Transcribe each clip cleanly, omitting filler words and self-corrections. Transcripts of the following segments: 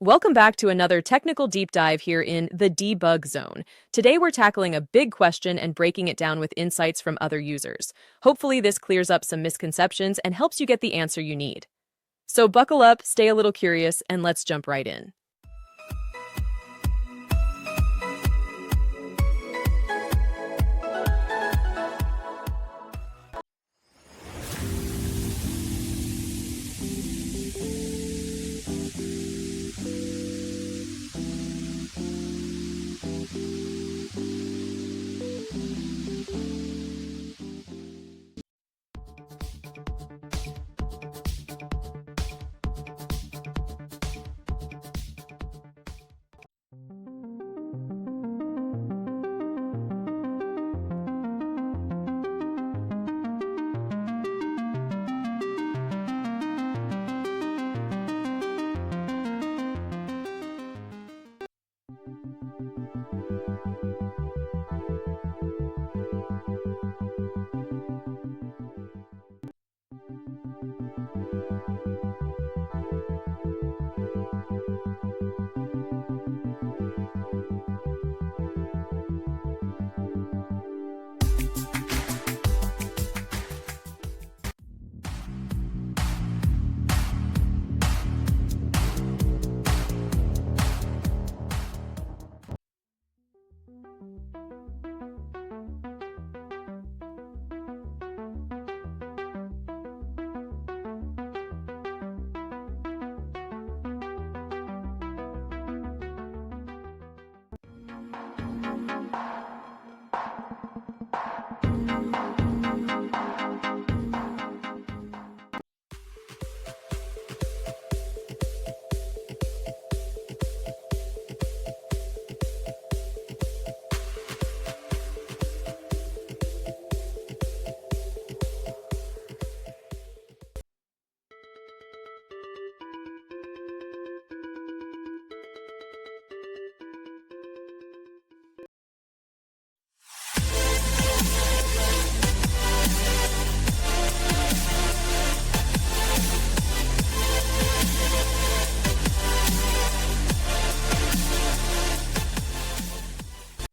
Welcome back to another technical deep dive here in the debug zone. Today we're tackling a big question and breaking it down with insights from other users. Hopefully this clears up some misconceptions and helps you get the answer you need. So buckle up, stay a little curious, and let's jump right in.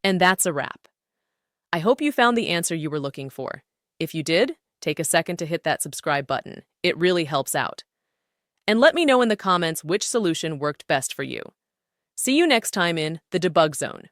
And that's a wrap. I hope you found the answer you were looking for. If you did, take a second to hit that subscribe button. It really helps out. And let me know in the comments which solution worked best for you. See you next time in the Debug Zone.